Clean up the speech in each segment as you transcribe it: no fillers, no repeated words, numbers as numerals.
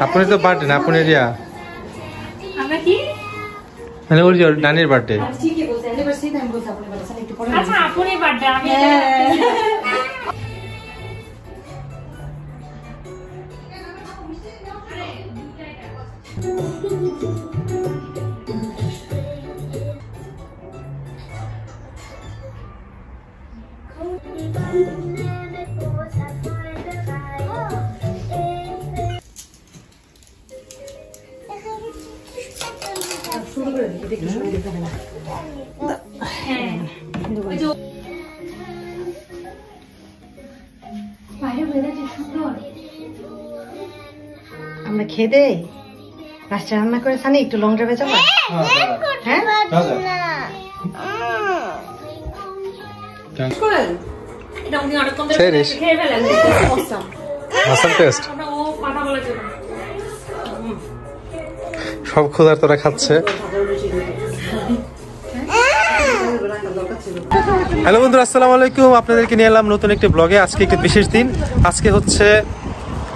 আপনি তো বার্থডে না, আপনি রিয়া আমরা কি মানে ওর নানির বার্থডে। ঠিকই বলছেন, অ্যানিভার্সারি টাইম বলছ আপনি বলেছেন একটু পরে। আচ্ছা আপনি বার্থডে আমি আমরা খেদে রাস্তা রান্না করে সানি একটু লং ড্রাইভে যাবো। হ্যাঁ সব খোদার তোরা খাচ্ছে। হ্যালো বন্ধুরা, আসসালামু আলাইকুম। আপনাদেরকে নিয়ে এলাম নতুন একটি ব্লগে। আজকে একটি বিশেষ দিন। আজকে হচ্ছে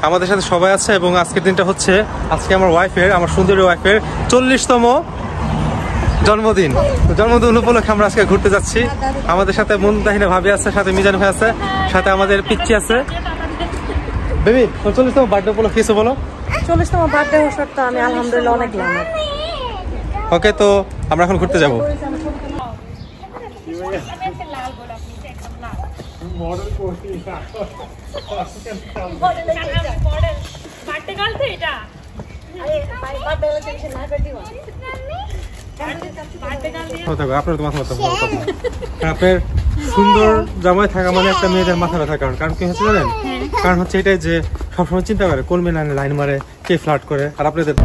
আমাদের সাথে সবাই আছে এবং আজকের দিনটা হচ্ছে আজকে আমার ওয়াইফের, আমার সুন্দরী ওয়াইফের 40তম জন্মদিন। জন্মদিন উপলক্ষে আমরা আজকে ঘুরতে যাচ্ছি। আমাদের সাথে মুনতাহিনা ভাবি আছে, সাথে মিজান ভাই আছে, সাথে আমাদের পিচ্চি আছে। বেবি, 40তম বার্থডে উপলক্ষে কিছু বলো। 40তম বার্থডে হওয়ার তো আমি আলহামদুলিল্লাহ অনেক গ্ল্যামার। ওকে, তো আমরা এখন ঘুরতে যাবো। আপনার তো মাথা ব্যথা, আপনার সুন্দর জামাই থাকা মানে একটা মেয়েদের মাথা ব্যথা। কারণ কি হচ্ছে জানেন? কারণ হচ্ছে এটাই যে সবসময় চিন্তা করে কোন মেয়ে লাইন মারে, কে ফ্লার্ট করে। আর আপনাদের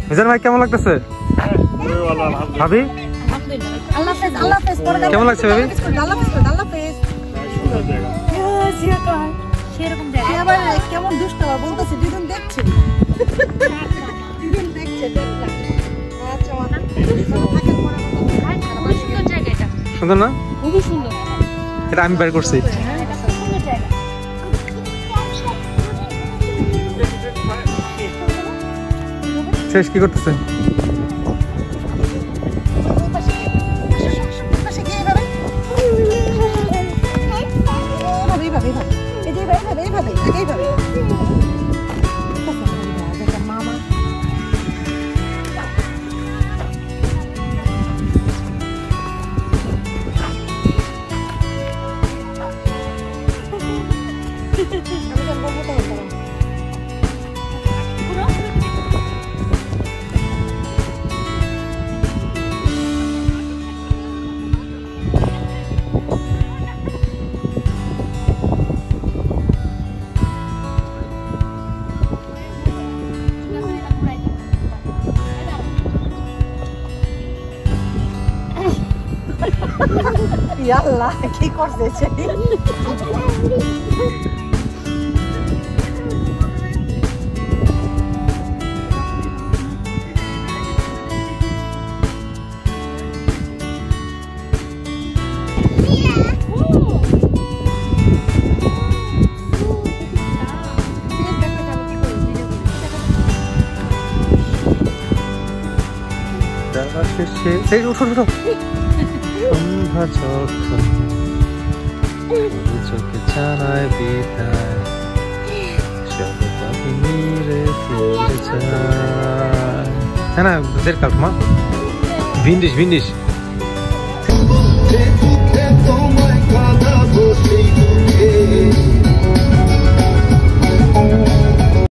মিজান ভাই কেমন লাগতেছে? ভাবি কেমন লাগছে? ভাবি কেমন দুষ্ট বলতেছে, দুজন দেখছে সুন্দর না? খুবই সুন্দর। এটা আমি বের করছি। শেষ কি করতেছেন? ইয়াল্লা কি করতেছে? সেই উঠো উঠো সন্ধ্যা যখন চোখে ছাড়ায় বিদায় সব পাখি নিরে ফিরে যায়। হ্যাঁ না, দের কাল মা ভিন্ডিস ভিন্ডিস